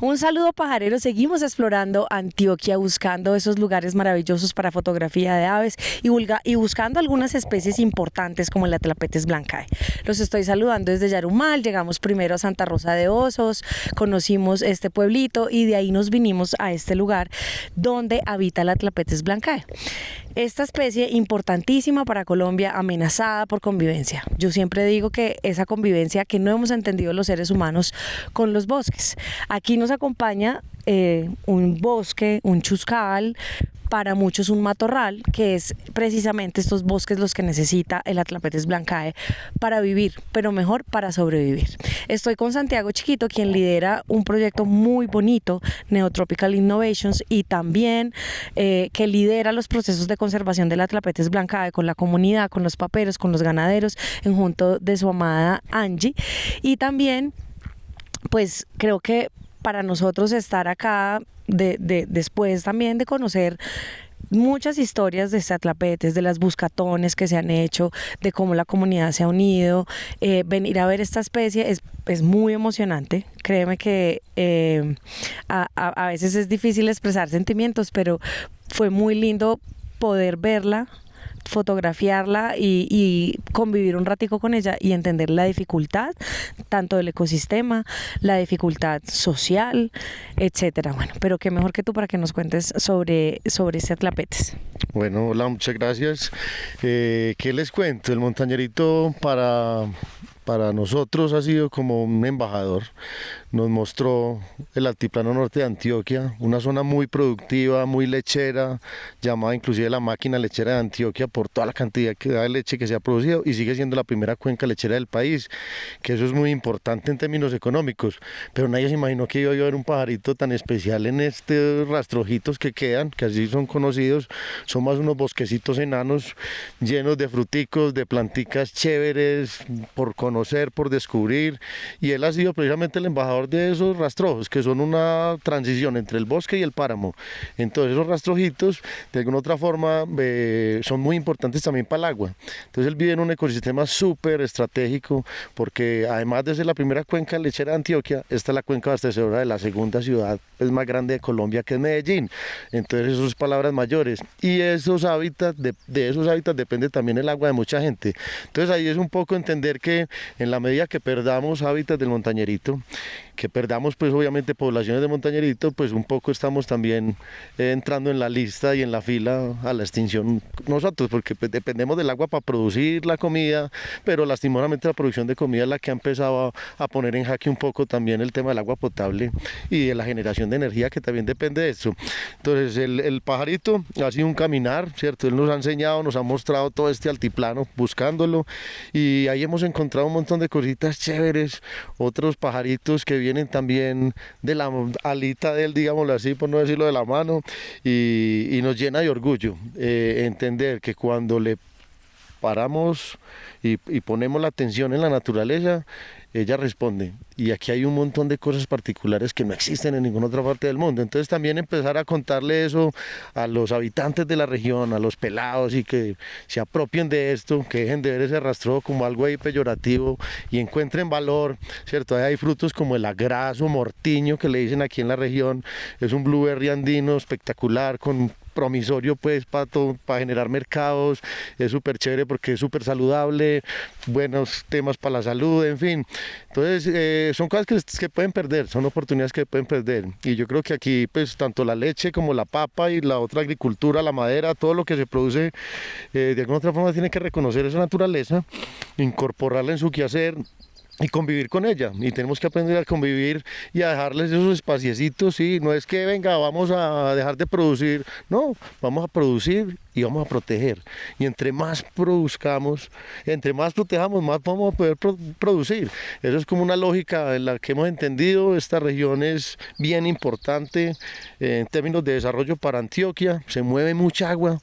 Un saludo pajarero, seguimos explorando Antioquia, buscando esos lugares maravillosos para fotografía de aves y buscando algunas especies importantes como el Atlapetes blancae. Los estoy saludando desde Yarumal, llegamos primero a Santa Rosa de Osos, conocimos este pueblito y de ahí nos vinimos a este lugar donde habita el Atlapetes blancae. Esta especie importantísima para Colombia, amenazada por convivencia. Yo siempre digo que esa convivencia que no hemos entendido los seres humanos con los bosques. Aquí nos acompaña un bosque, un chuscal, para muchos un matorral, que es precisamente estos bosques los que necesita el Atlapetes blancae para vivir, pero mejor para sobrevivir. Estoy con Santiago Chiquito, quien lidera un proyecto muy bonito, Neotropical Innovations, y también que lidera los procesos de conservación del Atlapetes blancae con la comunidad, con los paperos, con los ganaderos, en junto de su amada Angie. Y también, pues creo que para nosotros estar acá, después también de conocer muchas historias de este Atlapetes, de las buscatones que se han hecho, de cómo la comunidad se ha unido, venir a ver esta especie es muy emocionante. Créeme que a veces es difícil expresar sentimientos, pero fue muy lindo poder verla, fotografiarla y convivir un ratico con ella y entender la dificultad tanto del ecosistema, la dificultad social, etcétera. Bueno, pero qué mejor que tú para que nos cuentes sobre este Atlapetes. Bueno, hola, muchas gracias. ¿Qué les cuento? El montañerito para nosotros ha sido como un embajador. Nos mostró el altiplano norte de Antioquia, una zona muy productiva, muy lechera, llamada inclusive la máquina lechera de Antioquia por toda la cantidad de leche que se ha producido, y sigue siendo la primera cuenca lechera del país, que eso es muy importante en términos económicos. Pero nadie se imaginó que iba a haber un pajarito tan especial en estos rastrojitos que quedan, que así son conocidos. Son más unos bosquecitos enanos llenos de fruticos, de planticas chéveres por conocer, por descubrir, y él ha sido precisamente el embajador de esos rastrojos, que son una transición entre el bosque y el páramo. Entonces esos rastrojitos de alguna otra forma son muy importantes también para el agua. Entonces él vive en un ecosistema súper estratégico, porque además de ser la primera cuenca lechera de Antioquia, esta es la cuenca abastecedora de la segunda ciudad más grande de Colombia, que es Medellín. Entonces eso es palabras mayores, y esos hábitats, de esos hábitats depende también el agua de mucha gente. Entonces ahí es un poco entender que en la medida que perdamos hábitats del montañerito, que perdamos pues obviamente poblaciones de montañerito, pues un poco estamos también entrando en la lista y en la fila a la extinción nosotros, porque pues dependemos del agua para producir la comida, pero lastimosamente la producción de comida es la que ha empezado a poner en jaque un poco también el tema del agua potable y de la generación de energía, que también depende de eso. Entonces el pajarito ha sido un caminar, ¿cierto? Él nos ha enseñado, nos ha mostrado todo este altiplano buscándolo, y ahí hemos encontrado un montón de cositas chéveres, otros pajaritos que vienen también de la alita de él, digámoslo así, por no decirlo de la mano, y nos llena de orgullo entender que cuando le paramos y ponemos la atención en la naturaleza, ella responde. Y aquí hay un montón de cosas particulares que no existen en ninguna otra parte del mundo. Entonces también empezar a contarle eso a los habitantes de la región, a los pelados, y que se apropien de esto, que dejen de ver ese rastrojo como algo ahí peyorativo y encuentren valor, ¿cierto? Ahí hay frutos como el agrazo, mortiño, que le dicen aquí en la región. Es un blueberry andino espectacular, con promisorio pues para generar mercados. Es súper chévere porque es súper saludable, buenos temas para la salud, en fin. Entonces son cosas que pueden perder, son oportunidades que pueden perder, y yo creo que aquí pues tanto la leche como la papa y la otra agricultura, la madera, todo lo que se produce de alguna otra forma tiene que reconocer esa naturaleza, incorporarla en su quehacer y convivir con ella. Y tenemos que aprender a convivir y a dejarles esos espaciecitos. Sí, no es que venga, vamos a dejar de producir, no, vamos a producir y vamos a proteger, y entre más produzcamos, entre más protejamos, más vamos a poder producir. Eso es como una lógica en la que hemos entendido. Esta región es bien importante en términos de desarrollo para Antioquia, se mueve mucha agua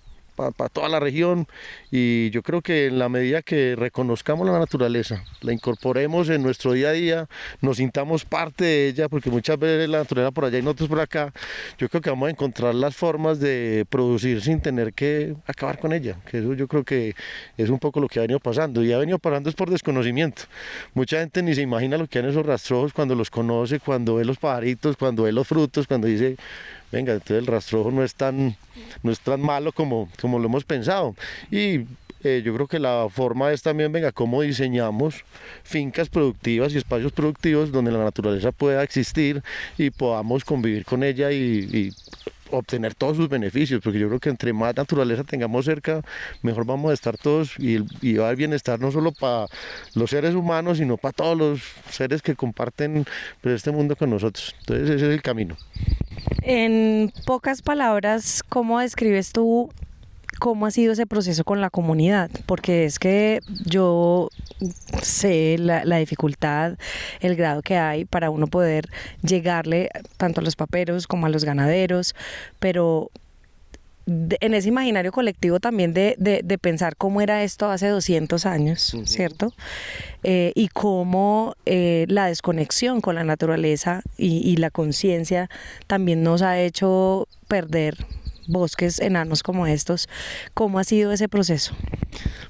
toda la región, y yo creo que en la medida que reconozcamos la naturaleza, la incorporemos en nuestro día a día, nos sintamos parte de ella, porque muchas veces la naturaleza por allá y nosotros por acá, yo creo que vamos a encontrar las formas de producir sin tener que acabar con ella, que eso yo creo que es un poco lo que ha venido pasando, y ha venido pasando es por desconocimiento. Mucha gente ni se imagina lo que hay en esos rastrojos cuando los conoce, cuando ve los pajaritos, cuando ve los frutos, cuando dice, venga, entonces el rastrojo no es tan malo como lo hemos pensado. Y yo creo que la forma es también, venga, cómo diseñamos fincas productivas y espacios productivos donde la naturaleza pueda existir y podamos convivir con ella y obtener todos sus beneficios, porque yo creo que entre más naturaleza tengamos cerca, mejor vamos a estar todos, y va a haber bienestar no solo para los seres humanos, sino para todos los seres que comparten, pues, este mundo con nosotros. Entonces ese es el camino. En pocas palabras, ¿cómo describes tú cómo ha sido ese proceso con la comunidad? Porque es que yo sé la dificultad, el grado que hay para uno poder llegarle tanto a los paperos como a los ganaderos, pero en ese imaginario colectivo también de pensar cómo era esto hace 200 años, ¿cierto? Y cómo la desconexión con la naturaleza y la conciencia también nos ha hecho perder bosques enanos como estos. ¿Cómo ha sido ese proceso?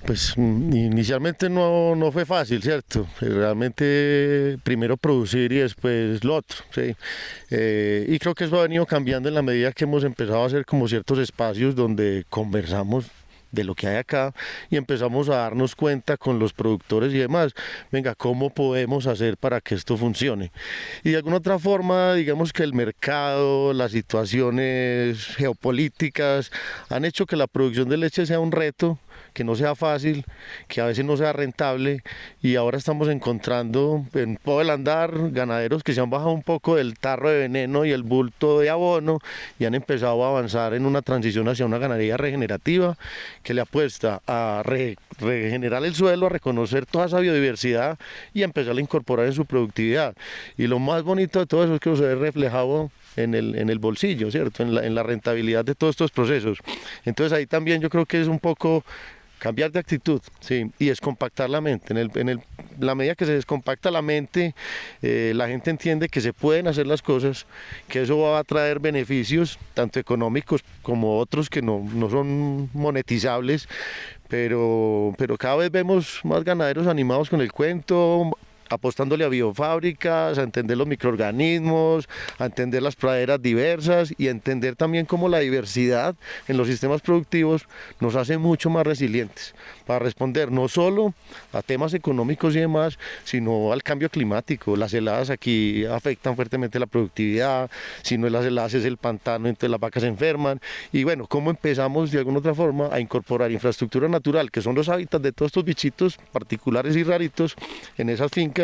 Pues inicialmente no fue fácil, ¿cierto? Realmente primero producir y después lo otro, ¿sí? Y creo que eso ha venido cambiando en la medida que hemos empezado a hacer como ciertos espacios donde conversamos de lo que hay acá y empezamos a darnos cuenta con los productores y demás, venga, ¿cómo podemos hacer para que esto funcione? Y de alguna otra forma, digamos que el mercado, las situaciones geopolíticas han hecho que la producción de leche sea un reto, que no sea fácil, que a veces no sea rentable, y ahora estamos encontrando en todo el andar ganaderos que se han bajado un poco del tarro de veneno y el bulto de abono y han empezado a avanzar en una transición hacia una ganadería regenerativa que le apuesta a regenerar el suelo, a reconocer toda esa biodiversidad y a empezar a incorporar en su productividad. Y lo más bonito de todo eso es que se ve reflejado en el bolsillo, ¿cierto? En la rentabilidad de todos estos procesos. Entonces ahí también yo creo que es un poco cambiar de actitud, sí, y descompactar la mente. La medida que se descompacta la mente, la gente entiende que se pueden hacer las cosas, que eso va a traer beneficios, tanto económicos como otros que no son monetizables, pero cada vez vemos más ganaderos animados con el cuento, apostándole a biofábricas, a entender los microorganismos, a entender las praderas diversas y a entender también cómo la diversidad en los sistemas productivos nos hace mucho más resilientes para responder no solo a temas económicos y demás, sino al cambio climático. Las heladas aquí afectan fuertemente la productividad, si no es las heladas es el pantano, entonces las vacas se enferman. Y bueno, cómo empezamos de alguna otra forma a incorporar infraestructura natural, que son los hábitats de todos estos bichitos particulares y raritos en esas fincas,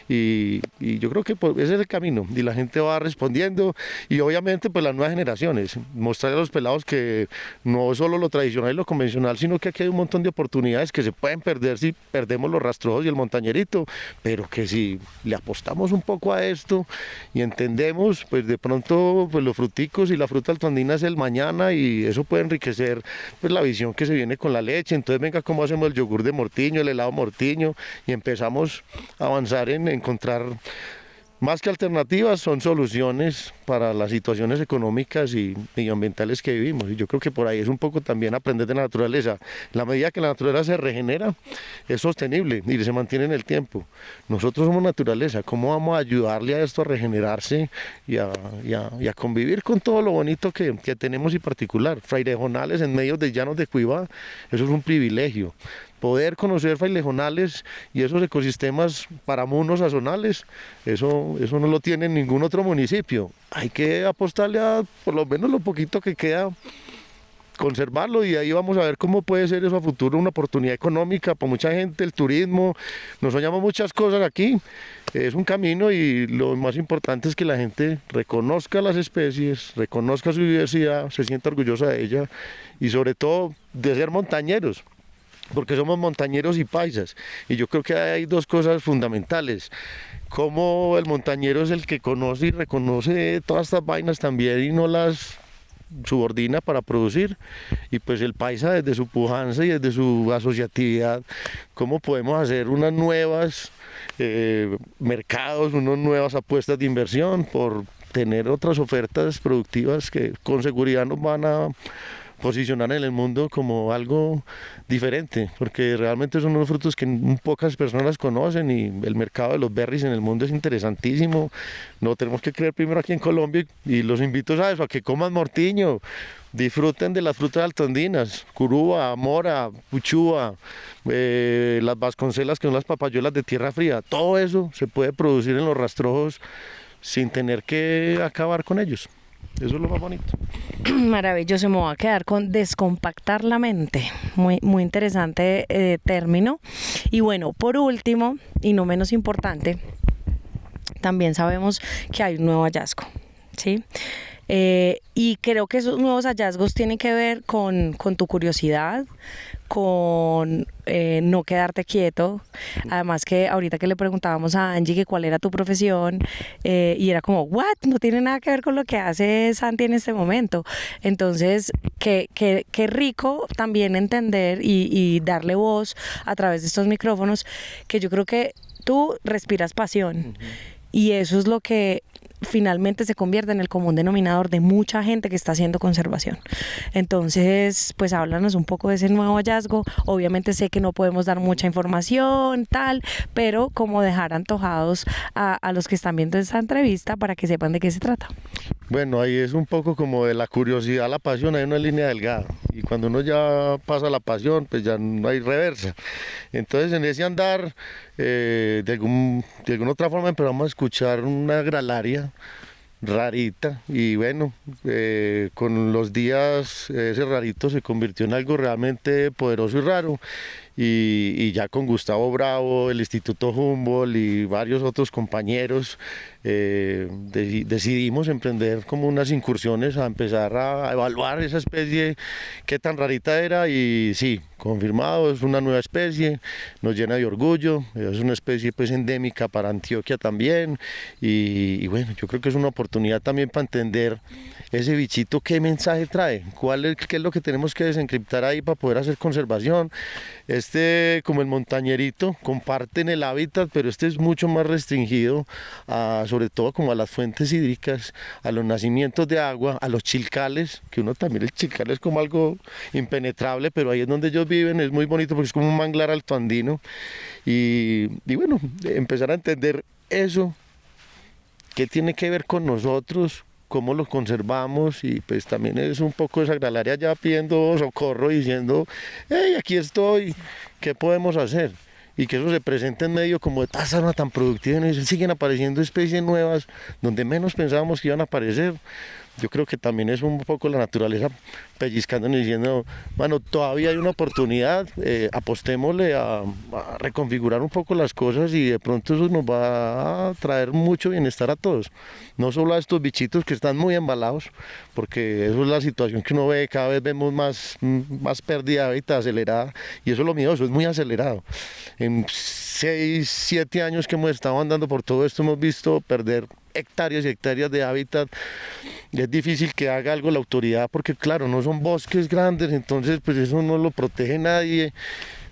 y yo creo que ese es el camino, y la gente va respondiendo, y obviamente pues las nuevas generaciones, mostrarle a los pelados que no es solo lo tradicional y lo convencional, sino que aquí hay un montón de oportunidades que se pueden perder si perdemos los rastrojos y el montañerito, pero que si le apostamos un poco a esto y entendemos, pues de pronto pues los fruticos y la fruta altandina es el mañana, y eso puede enriquecer pues la visión que se viene con la leche. Entonces venga, cómo hacemos el yogur de mortiño, el helado mortiño, y empezamos a avanzar en encontrar más que alternativas, son soluciones para las situaciones económicas y medioambientales que vivimos. Y yo creo que por ahí es un poco también aprender de la naturaleza. La medida que la naturaleza se regenera, es sostenible y se mantiene en el tiempo. Nosotros somos naturaleza. ¿Cómo vamos a ayudarle a esto a regenerarse y a convivir con todo lo bonito que tenemos y particular? Frailejonales en medio de llanos de Cuibá, eso es un privilegio. Poder conocer frailejonales y esos ecosistemas paramunos sazonales, eso no lo tiene en ningún otro municipio. Hay que apostarle a por lo menos lo poquito que queda, conservarlo, y ahí vamos a ver cómo puede ser eso a futuro una oportunidad económica para mucha gente, el turismo. Nos soñamos muchas cosas aquí, es un camino, y lo más importante es que la gente reconozca las especies, reconozca su diversidad, se sienta orgullosa de ella, y sobre todo de ser montañeros, porque somos montañeros y paisas, y yo creo que hay dos cosas fundamentales: como el montañero es el que conoce y reconoce todas estas vainas también y no las subordina para producir, y pues el paisa desde su pujanza y desde su asociatividad, cómo podemos hacer unas nuevas mercados, unas nuevas apuestas de inversión por tener otras ofertas productivas que con seguridad nos van a posicionar en el mundo como algo diferente, porque realmente son unos frutos que pocas personas conocen, y el mercado de los berries en el mundo es interesantísimo. No tenemos que creer primero aquí en Colombia, y los invito a eso, a que coman mortiño, disfruten de las frutas altoandinas, curuba, mora, puchúa, las vasconcelas, que son las papayolas de tierra fría. Todo eso se puede producir en los rastrojos sin tener que acabar con ellos. Eso es lo más bonito. Maravilloso, me voy a quedar con descompactar la mente. Muy, muy interesante término. Y bueno, por último, y no menos importante, también sabemos que hay un nuevo hallazgo, ¿sí? Y creo que esos nuevos hallazgos tienen que ver con tu curiosidad, con no quedarte quieto. Además que ahorita que le preguntábamos a Angie que cuál era tu profesión, y era como, ¿what? No tiene nada que ver con lo que hace Santi en este momento. Entonces, qué rico también entender y darle voz a través de estos micrófonos, que yo creo que tú respiras pasión. Y eso es lo que finalmente se convierte en el común denominador de mucha gente que está haciendo conservación. Entonces, pues háblanos un poco de ese nuevo hallazgo. Obviamente sé que no podemos dar mucha información, tal, pero como dejar antojados a los que están viendo esta entrevista para que sepan de qué se trata. Bueno, ahí es un poco como de la curiosidad a la pasión, hay una línea delgada, y cuando uno ya pasa la pasión, pues ya no hay reversa. Entonces, en ese andar, de alguna otra forma empezamos a escuchar una gralaria rarita, y bueno, con los días ese rarito se convirtió en algo realmente poderoso y raro. Y ya con Gustavo Bravo, el Instituto Humboldt y varios otros compañeros, decidimos emprender como unas incursiones a empezar a evaluar esa especie, qué tan rarita era, y sí, confirmado, es una nueva especie, nos llena de orgullo, es una especie pues endémica para Antioquia también, y bueno, yo creo que es una oportunidad también para entender ese bichito, qué mensaje trae, qué es lo que tenemos que desencriptar ahí para poder hacer conservación. Como el montañerito, comparten el hábitat, pero este es mucho más restringido, sobre todo como a las fuentes hídricas, a los nacimientos de agua, a los chilcales, que uno también, el chilcal es como algo impenetrable, pero ahí es donde ellos viven, es muy bonito porque es como un manglar altoandino, y bueno, empezar a entender eso, qué tiene que ver con nosotros, cómo los conservamos, y pues también es un poco esa gralaria ya pidiendo socorro, diciendo, hey, aquí estoy, ¿qué podemos hacer? Y que eso se presente en medio como de esta zona tan productiva, y siguen apareciendo especies nuevas donde menos pensábamos que iban a aparecer. Yo creo que también es un poco la naturaleza pellizcándonos y diciendo, bueno, todavía hay una oportunidad, apostémosle a reconfigurar un poco las cosas, y de pronto eso nos va a traer mucho bienestar a todos. No solo a estos bichitos que están muy embalados, porque eso es la situación que uno ve, cada vez vemos más pérdida de hábitat acelerada, y eso es lo miedoso, es muy acelerado. En 6, 7 años que hemos estado andando por todo esto, hemos visto perder hectáreas y hectáreas de hábitat. Es difícil que haga algo la autoridad, porque claro, no son bosques grandes, entonces pues eso no lo protege nadie,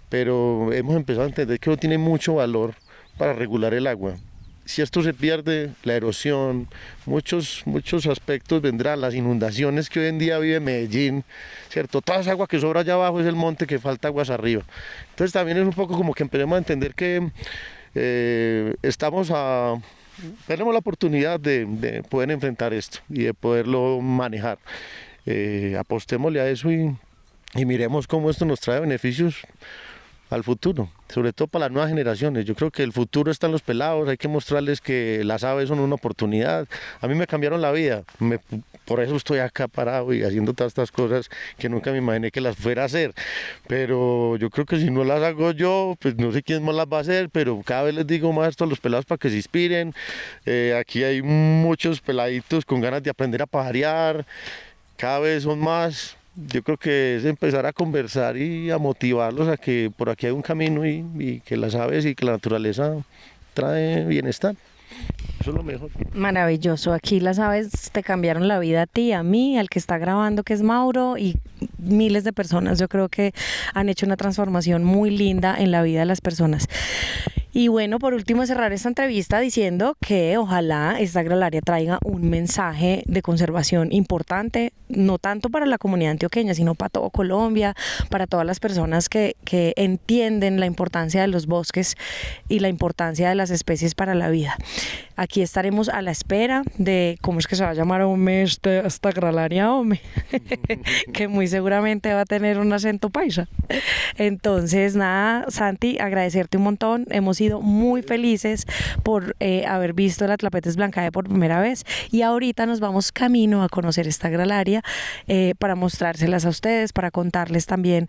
pero hemos empezado a entender que eso tiene mucho valor para regular el agua. Si esto se pierde, la erosión, muchos aspectos vendrán, las inundaciones que hoy en día vive Medellín, ¿cierto? Toda esa agua que sobra allá abajo es el monte, que falta aguas arriba. Entonces también es un poco como que empecemos a entender que tenemos la oportunidad de poder enfrentar esto y de poderlo manejar. Apostémosle a eso, y miremos cómo esto nos trae beneficios al futuro, sobre todo para las nuevas generaciones. Yo creo que el futuro está en los pelados, hay que mostrarles que las aves son una oportunidad. A mí me cambiaron la vida, por eso estoy acá parado y haciendo todas estas cosas que nunca me imaginé que las fuera a hacer. Pero yo creo que si no las hago yo, pues no sé quién más las va a hacer, pero cada vez les digo más esto a los pelados para que se inspiren. Aquí hay muchos peladitos con ganas de aprender a pajarear, cada vez son más. Yo creo que es empezar a conversar y a motivarlos a que por aquí hay un camino, y que las aves y que la naturaleza trae bienestar. Eso eso es lo mejor. Maravilloso. Aquí las aves te cambiaron la vida a ti, a mí, al que está grabando, que es Mauro, y miles de personas. Yo creo que han hecho una transformación muy linda en la vida de las personas. Y bueno, por último, cerrar esta entrevista diciendo que ojalá esta agrolaria traiga un mensaje de conservación importante, no tanto para la comunidad antioqueña, sino para todo Colombia, para todas las personas que entienden la importancia de los bosques y la importancia de las especies para la vida. Aquí estaremos a la espera de cómo es que se va a llamar esta agrolaria, que muy seguramente va a tener un acento paisa. Entonces, nada, Santi, agradecerte un montón. Hemos sido muy felices por haber visto la Tlapetes Blancae por primera vez, y ahorita nos vamos camino a conocer esta agrolaria para mostrárselas a ustedes, para contarles también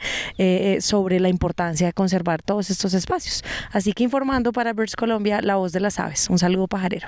sobre la importancia de conservar todos estos espacios. Así que informando para Birds Colombia, la voz de las aves. Un saludo pajarero.